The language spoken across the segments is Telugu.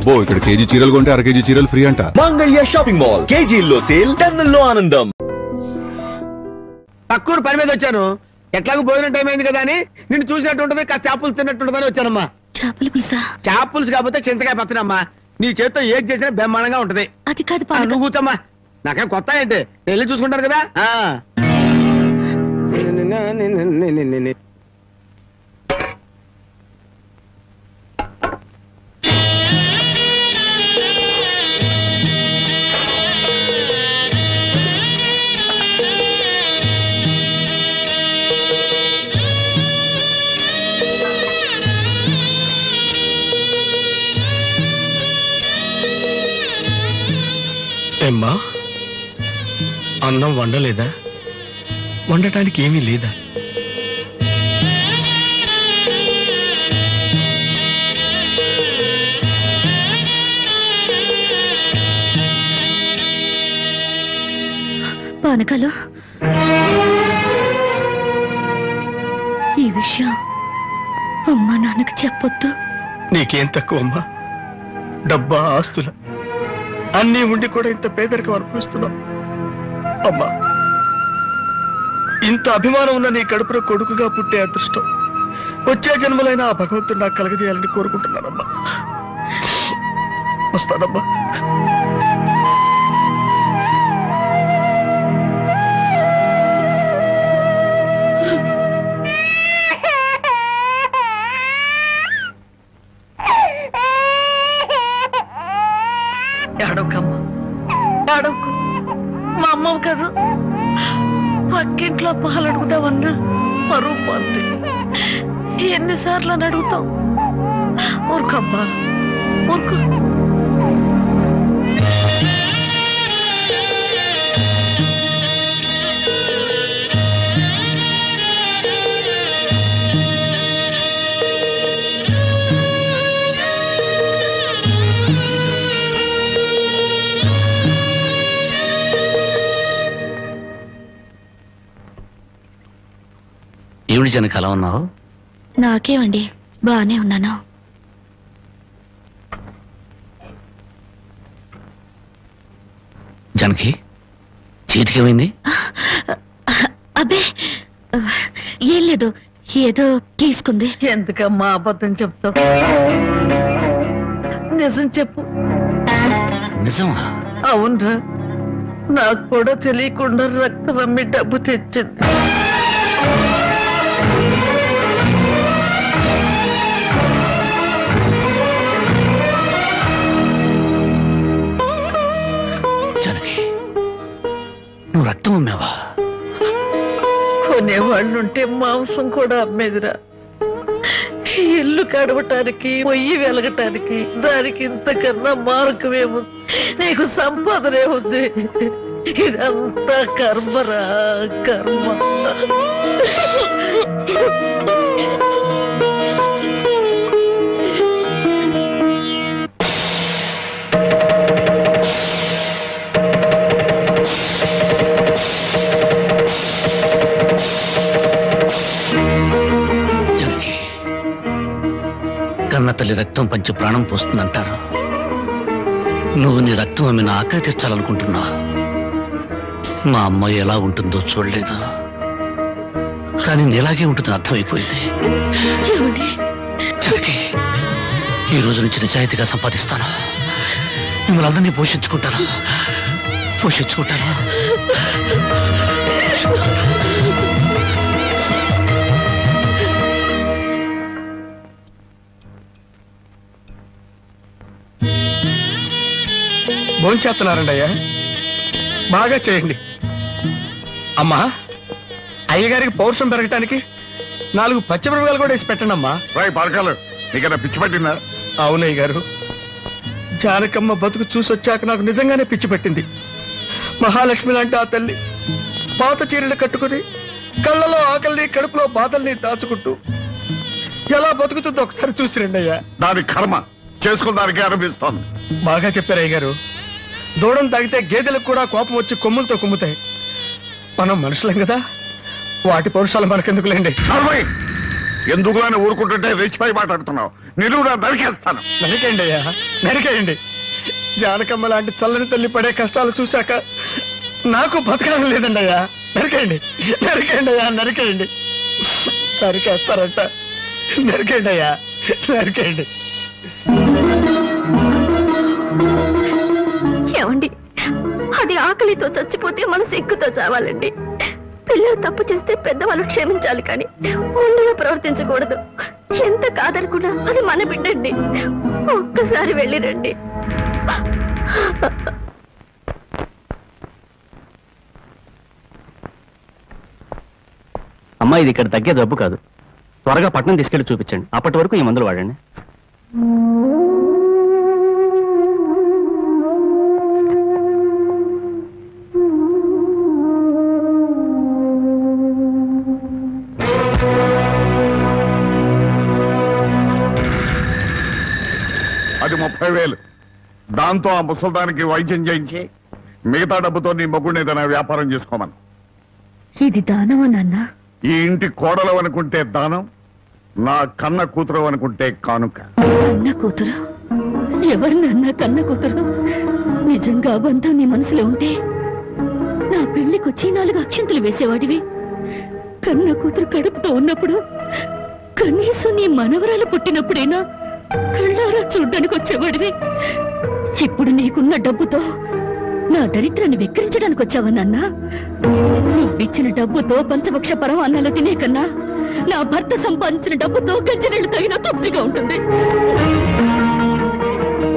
అబ్బో ఇక్కడ కేజీ చీరలు కొంటే అర కేజీ చీరలు ఫ్రీ అంట. మంగళ్య షాపింగ్ మాల్, కేజీల్లో సేల్, టన్నుల్లో ఆనందం. తక్కువ పని మీద వచ్చాను, ఎట్లాగో భోజనం టైం అయింది కదా అని నిన్ను చూసినట్టు ఉంటది, కాస్త చేపలు తిన్నట్టుంటదని వచ్చానమ్మా. చేపల పులుసా? చేపలుసు కాకపోతే చింతకాయ పచ్చనమ్మా. నీ చేత్తో ఏది చేసినా బ్రహ్మాండంగా ఉంటది. అది కాదు, నువ్వు కూర్చోమ్మా, నాకేం కొత్త ఏంటి, వెళ్ళి చూసుకుంటారు కదా. ఏమ్మా, అన్నం వండలేదా? వండటానికి ఏమీ లేదా? పానకాలు, ఈ విషయం అమ్మా నాన్నకు చెప్పొద్దు. నీకేం తక్కువమ్మా? డబ్బా, ఆస్తుల అన్నీ ఉండి కూడా ఇంత పేదరికం అనుభవిస్తున్నావు. అమ్మా, ఇంత అభిమానం ఉన్న నీ కడుపులో కొడుకుగా పుట్టే అదృష్టం వచ్చే జన్మలైన ఆ భగవంతుడు నాకు కలగజేయాలని కోరుకుంటున్నానమ్మా. వస్తానమ్మా. ఏడవకమ్మా, ఏడవకు. మా అమ్మవు కదా, పక్కింట్లో పాలు అడుగుదామన్నా పరువు పోద్ది. ఎన్నిసార్లు అని అడుగుతాం? ఊరుకమ్మా, ఊరుకు. ఏమిటి జనకి అలా ఉన్నావు? నాకేమండి, బానే ఉన్నాను. జనకి చేతికి ఏమైంది? అబ్బే ఏం లేదు, ఏదో గీసుకుంది. ఎందుకమ్మా అబద్ధం చెప్తావు? నిజం చెప్పు. నిజమా? అవునరా, నాకు కూడా తెలియకుండా రక్తం అమ్మి డబ్బు తెచ్చింది. నువ్వు రక్తం అమ్మావా? కొనేవాళ్ళుంటే మాంసం కూడా అమ్మేదిరా. ఇల్లు కడవటానికి, పొయ్యి వెలగటానికి దానికి ఇంతకన్నా మార్గమేముంది? నీకు సంపాదనే ఉంది. ఇదంతా కర్మరా, కర్మ. కన్న తల్లి రక్తం పంచి ప్రాణం పోస్తుందంటారు. నువ్వు నీ రక్తం ఆమె నా ఆకలి తీర్చాలనుకుంటున్నా. మా అమ్మ ఎలా ఉంటుందో చూడలేదు, కానీ నీలాగే ఉంటుందని అర్థమైపోయింది. జనకి, ఈ రోజు నుంచి నిజాయితీగా సంపాదిస్తాను. మిమ్మల్ని అందరినీ పోషించుకుంటాను. భోంచేస్తున్నారండి అయ్యా, బాగా చేయండి. అమ్మా, అయ్యగారికి పౌరుషం పెరగటానికి 4 పచ్చిమిరపకాయలు కూడా వేసి పెట్టండి అమ్మా. నీకన్నా పిచ్చి పట్టిందా? అవునయ్య గారు, జానకమ్మ బతుకు చూసొచ్చాక నాకు నిజంగానే పిచ్చి పట్టింది. మహాలక్ష్మి లాంటి ఆ తల్లి పాత చీరలు కట్టుకుని కళ్ళలో ఆకలిని, కడుపులో బాధల్ని దాచుకుంటూ ఎలా బతుకుతుందో ఒకసారి చూసి రండి అయ్యా. దాని కర్మ చేసుకున్నానికి అనిపిస్తోంది. బాగా చెప్పారు అయ్య గారు. దూడం తాగితే గేదెలకు కూడా కోపం వచ్చి కొమ్ములతో కుమ్ముతాయి. మనం మనుషులం కదా, వాటి పౌరుషాలు మనకెందుకులేండి. ఎందుకులని ఊరుకుంటుంటే రెచ్చిపోయి మాట్లాడుతున్నావు. నిలువురా నరికేస్తాను. నరికేయండి అయ్యా, నరికేయండి. జానకమ్మ లాంటి చల్లని తల్లి పడే కష్టాలు చూశాక నాకు బతకాలం లేదండి అయ్యా. నరికేయండి, నరికేయండి అయ్యా, నరికేయండి. నరికేస్తారంట. నరికేయండి అయ్యా, నరికేయండి. ఏమండి, అది ఆకలితో చచ్చిపోతే మన సిగ్గుతో చావాలండి. పిల్లలు తప్పు చేస్తే పెద్దవాళ్ళు క్షమించాలి, కానీ ఒళ్ళుగా ప్రవర్తించకూడదు. ఎంత కాదనుకున్నా అది మన బిడ్డండి. ఒక్కసారి వెళ్ళిరండి. అమ్మా, ఇది ఇక్కడ తగ్గే జబ్బు కాదు. త్వరగా పట్నం తీసుకెళ్లి చూపించండి. అప్పటి వరకు ఈ మందులు వాడండి. అది 30,000. దాంతో ఆ ముసల్దానికి వైద్యం చేయించి మిగతా డబ్బుతో నీ మొగ్గుని ఏదైనా వ్యాపారం చేసుకోమను. ఇది దానమా నాన్న? ఈ ఇంటి కోడలు అనుకుంటే దానం, నా కన్న కూతురు అనుకుంటే కానుక. కన్న కూతురు? ఎవరు నాన్న కన్న కూతురు? నిజంగా బంధం నీ మనసులో ఉంటే నా పెళ్లికొచ్చి 4 అక్షంతలు వేసేవాడివి. కన్న కూతురు కడుపుతో ఉన్నప్పుడు, కనీసం నీ మనవరాలు పుట్టినప్పుడైనా కళ్ళారా చూడ్డానికి వచ్చేవాడివి. ఇప్పుడు నీకున్న డబ్బుతో నా దరిద్రాన్ని వెక్కిరించడానికి వచ్చావా నాన్న? నువ్విచ్చిన డబ్బుతో పంచపక్ష పరమాన్నాలు తినే కన్నా నా భర్త సంపాదించిన డబ్బుతో గజ్జనీళ్లు తగిన తృప్తిగా ఉంటుంది.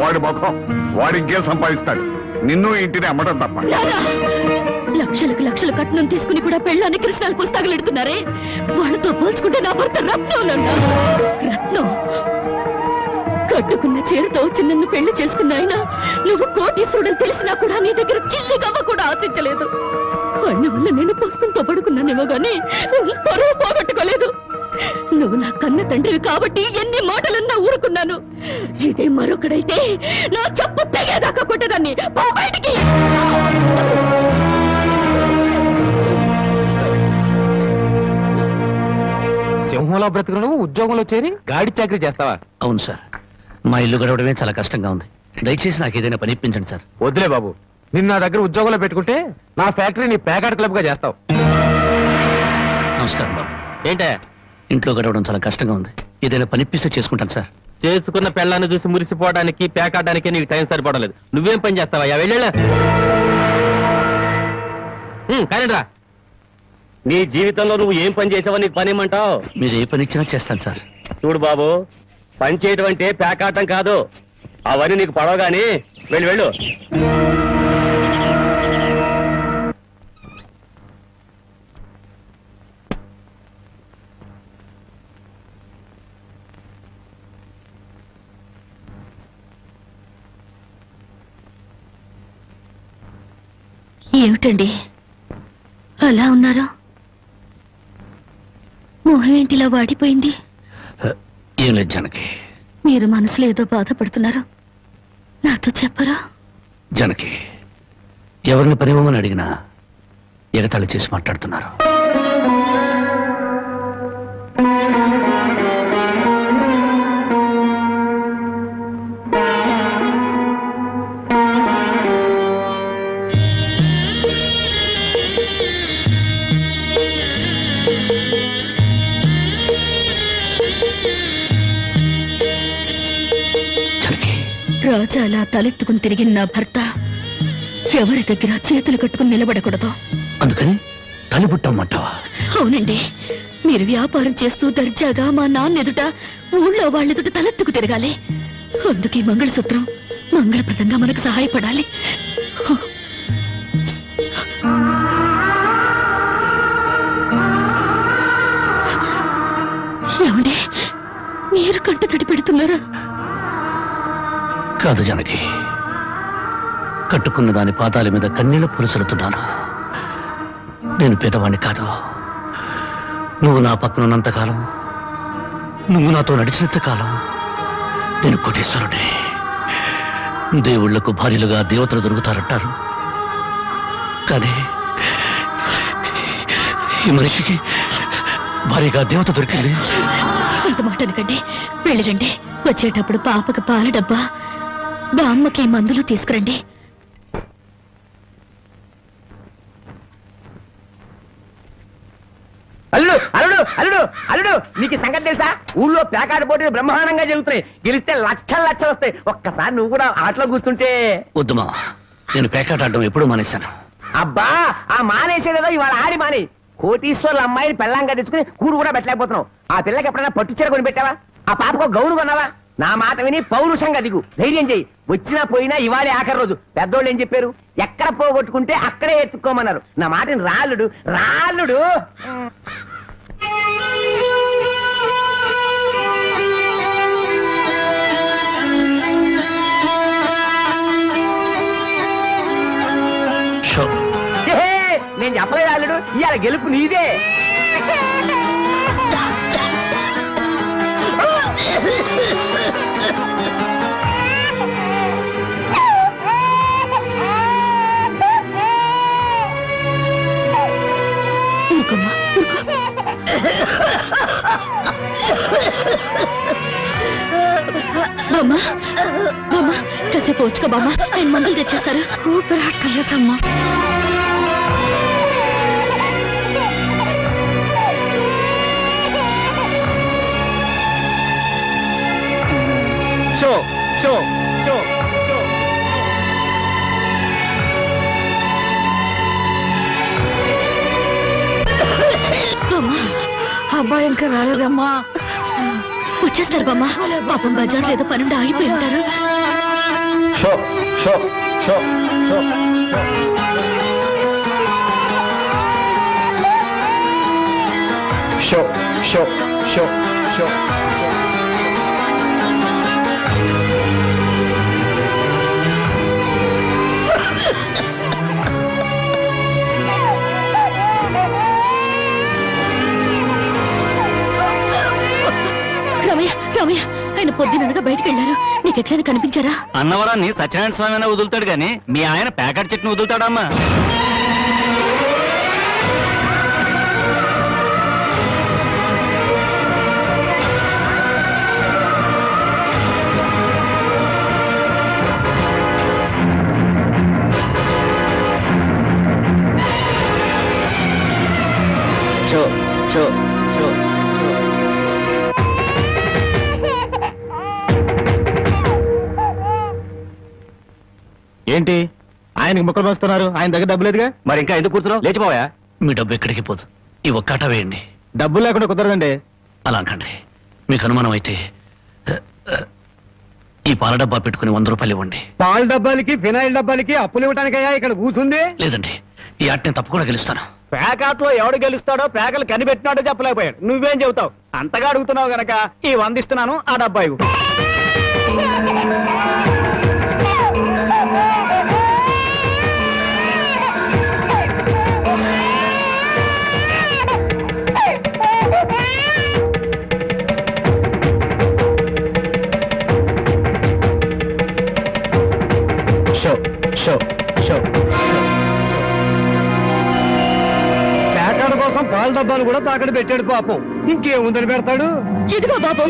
వాడి ముఖం వాడింకే సంపాదిస్తాడు. నిన్ను ఇంటిని అమ్మడం తప్ప. లక్షలకు లక్షలు కట్నం తీసుకుని కూడా పెళ్ళాన్ని కృష్ణాలు పుస్తకాలెడుతున్నారే, వాళ్ళతో పోల్చుకుంటే నా భర్త రత్నం నాన్న. రత్నం కట్టుకున్న చీరతో వచ్చి నన్ను పెళ్లి చేసుకున్న ఆయన నువ్వు కోటీశ్వరుడని తెలిసినా కూడా నీ దగ్గర చిల్లిగవ్వ కూడా ఆశించలేదు. ఆయన వల్ల నేను పుస్తకంతో పడుకున్నానేమో గానీ పరువు పోగొట్టుకోలేదు. నువ్వు నా కన్న తండ్రివి కాబట్టి ఎన్ని మాటలన్నా ఊరుకున్నాను. ఇదే మరొకడైతే నా చెప్పు తెగేదాకా కొట్టేదాన్ని. పో బయటికి. సింహంలో బ్రతుకును ఉద్యోగంలో చేరి గాడి చాకరీ చేస్తావా? అవును సార్, మా ఇల్లు గడవడమే చాలా కష్టంగా ఉంది. దయచేసి నాకు ఏదైనా పని ఇప్పించండి సార్. వద్దులే బాబు, నిన్న నా దగ్గర ఉద్యోగంలో పెట్టుకుంటే నా ఫ్యాక్టరీని ప్యాకెట్ క్లబ్ గా చేస్తావు. నమస్కారం బాబు. ఏంటే ఇంట్లో గడవడం చాలా కష్టంగా ఉంది. ఏదైనా పని ఇప్పిస్తే చేసుకుంటాను సార్. చేసుకున్న పెళ్ళాన్ని చూసి మురిసిపోవడానికి ప్యాకాడడానికి నీకు టైం సరిపడలేదు. నువ్వేం పని చేస్తావా? వెళ్ళా కానీ రా. నీ జీవితంలో నువ్వు ఏం పని చేసావో నీకు పని ఏమంటావు? మీరు ఏ పని ఇచ్చినా చేస్తాను సార్. చూడు బాబు, పని చేయడం అంటే ప్యాకాటం కాదు. అవన్నీ నీకు పడవగాని వెళ్ళు. ఏమిటండి అలా ఉన్నారు? మొహం ఏంటిలా వాడిపోయింది? ఏం లేదు జనకి. మీరు మనసులో ఏదో బాధపడుతున్నారు, నాతో చెప్పరా? జనకి, ఎవరిని పనివ్వమని అడిగినా ఎగతాళి చేసి మాట్లాడుతున్నారు. రాజా అలా తలెత్తుకుని తిరిగిన నా భర్త ఎవరి దగ్గర చేతులు కట్టుకుని నిలబడకూడదు. అందుకని తలిపుట్టమ్మంటావా? అవునండి, మీరు వ్యాపారం చేస్తూ దర్జాగా మా నాన్న ఎదుట, ఊళ్ళో వాళ్ళెదుట తలెత్తుకు తిరగాలి. అందుకే మంగళసూత్రం మంగళప్రదంగా మనకు సహాయపడాలి. ఏమండి, మీరు కంట తడి పెడుతున్నారా? కాదు జనకి, కట్టుకున్న దాని పాదాల మీద కన్నీళ్ల పూలు చల్లుతున్నాను. నేను పేదవాణ్ణి కాదు. నువ్వు నా పక్కనున్నంతకాలం, నువ్వు నాతో నడిచినంత కాలం నేను కోటీశ్వరుడే. దేవుళ్లకు భార్యలుగా దేవతలు దొరుకుతారంటారు, కానీ ఈ మనిషికి భార్యగా దేవత దొరికింది. అంత మాట అనకండి. వెళ్ళిరండి. వచ్చేటప్పుడు పాపకి పాల డబ్బా, బామ్మకి మందులు తీసుకురండి. అల్లుడు అల్లుడు అల్లుడు అల్లుడు నీకు ఈ సంగతి తెలుసా? ఊళ్ళో పేకాట పోటీలు బ్రహ్మాండంగా జరుగుతున్నాయి. గెలిస్తే లక్షలు లక్షలు వస్తాయి. ఒక్కసారి నువ్వు కూడా ఆటలో కూర్చుంటే. వద్దుమా, నేను పేకాట ఆడడం ఎప్పుడూ మానేశాను. అబ్బా, ఆ మానేసేదేదో ఇవాళ ఆడి మాని. కోటీశ్వర్ల అమ్మాయిని పెళ్ళంగా తెచ్చుకుని కూడు కూడా పెట్టలేకపోతున్నావు. ఆ పిల్లకి ఎప్పుడైనా పట్టుచీర కొని పెట్టావా? ఆ పాపకు గౌను కొన్నావా? నా మాట విని పౌరుషంగా దిగు, ధైర్యం చెయ్యి. వచ్చినా పోయినా ఇవాళే ఆఖరి రోజు. పెద్దోళ్ళు ఏం చెప్పారు? ఎక్కడ పోగొట్టుకుంటే అక్కడే ఎత్తుక్కోమన్నారు. నా మాటని రాళ్ళుడు రాళ్ళుడు. నేను చెప్పలేదు రాళ్ళుడు, ఇవాళ గెలుపు నీదే. బామ్మా బామ్మా, కాసేపు వచ్చుకో బామ్మా, ఆయన మందులు తెచ్చేస్తారు. ఊపిరాటలేదమ్మా. షో షో షో షో. అబ్బాయి ఇంకా రాలేదమ్మా. వచ్చేస్తారు బామ్మా. పాపం బజార్లో ఏదో పనుండి ఆగిపోయి ఉంటారు. షో షో షో షో. షో షో షో షో. రామయ్య రామయ్య, ఆయన పొద్దుననగా బయటకు వెళ్ళారు. నీకెక్కడైనా కనిపించారా? అన్నవరాన్ని సత్యనారాయణ స్వామి అయినా వదులుతాడు గాని మీ ఆయన ప్యాకెట్ చెట్టును వదులుతాడమ్మా. షో షో షో. ఏంటి ఆయనకి ముక్కలు పంచుతున్నారు? ఆయన దగ్గర డబ్బు లేదుగా, మరి ఇంకా ఎందుకు కూర్చున్నావు? లేచిపోయా. మీ డబ్బు ఎక్కడికి పోదు. ఈ ఒక్కట వేయండి. డబ్బు లేకుండా కుదరదండి. అలా అంటండి. మీకు అనుమానం అయితే ఈ పాల డబ్బా పెట్టుకుని 100 రూపాయలు ఇవ్వండి. పాల డబ్బాలకి ఫినాయిల్ డబ్బాలకి అప్పులు ఇవ్వడానికయ్యా ఇక్కడ కూర్చుంది? లేదండి, ఈ ఆట నేను తప్పకుండా గెలుస్తాను. పేకాట్లో ఎవడు గెలుస్తాడో పేకలు కనిపెట్టినాడో చెప్పలేకపోయాడు. నువ్వేం చెబుతావు? అంతగా అడుగుతున్నావు గనక ఈ 100 ఇస్తున్నాను, ఆ డబ్బా ఇవ్వు. షో షో షో. పేకాడ కోసం పాల డబ్బాలు కూడా తాకడ పెట్టాడు పాపం. ఇంకేముందని పెడతాడు? ఇదిగో బాబు.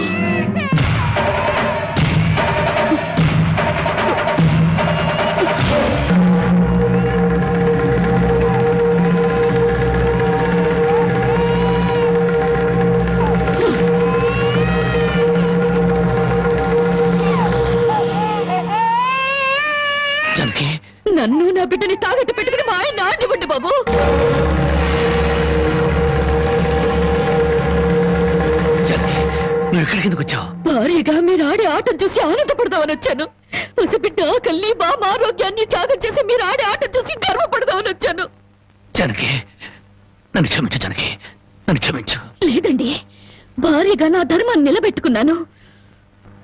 నన్ను నా బిడ్డని తాగట్టు పెట్టుకుని మా ఆయన ఆడివ్వండి బాబు. నువ్వు ఎక్కడికి ఎందుకు వచ్చావు? భారీగా మీరు ఆడే ఆటం చూసి ఆనందపడదామని వచ్చాను. పసిబిడ్డ ఆకలిని బామ్మ ఆరోగ్యాన్ని త్యాగం చేసి మీరు ఆడే ఆటం చూసి గర్వపడదామని వచ్చాను. జనకి, నన్ను క్షమించు. జనకి, నన్ను క్షమించు. లేదండి, భారీగా నా ధర్మాన్ని నిలబెట్టుకున్నాను.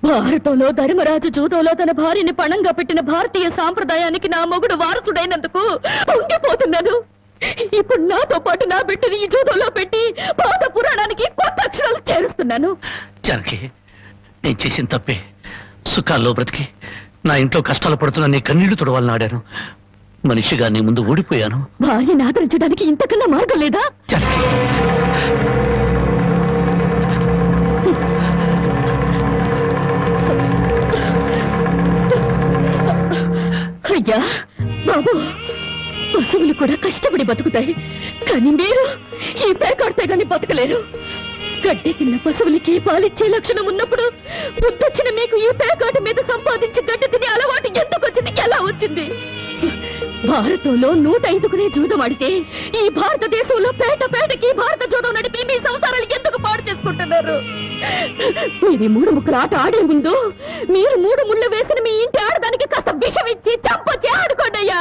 భారతంలో ధర్మరాజు జూదంలో తన భార్యని పణంగా పెట్టిన భారతీయ సాంప్రదాయానికి నా మొగుడు వారసుడైనందుకు పొంగిపోతున్నాను. ఇప్పుడు నాతో పాటు నా బిడ్డని ఈ జూదంలో పెట్టి పాత పురాణానికి కొత్త అక్షరాలు చేరుస్తున్నాను. జనకి, నేను చేసిన తప్పే. సుఖాల్లో బ్రతికి నా ఇంట్లో కష్టాలు పడుతున్నా నీ కన్నీళ్లు తుడవాలని ఆడాను. మనిషిగా నీ ముందు ఓడిపోయాను. భార్యని ఆదరించడానికి ఇంతకన్నా మార్గం లేదా? జనకి, అయ్యా బాబు, పశువులు కూడా కష్టపడి బతుకుతాయి, కానీ మీరు ఈ పేకాడితే గాని బతకలేరు. గడ్డి తిన్న పశువులకి పాలిచ్చే లక్షణం ఉన్నప్పుడు బుద్ధొచ్చిన మీకు ఈ పేకాట మీద సంపాదించి గడ్డి తినే అలవాటు ఎందుకు వచ్చింది, ఎలా వచ్చింది? భారతంలో 105 జూదం ఆడితే ఈ భారతదేశంలో పేటకి భారత జూదం నడిపి మీ సంసారాలు ఎందుకు పాడు చేసుకుంటున్నారు? మీరు 3 ముక్కల ఆట ఆడే ముందు మీరు 3 ముళ్ళు వేసిన మీ ఇంటి ఆడదానికి కాస్త విషం ఇచ్చి చంపొచ్చి ఆడుకోండి అయ్యా.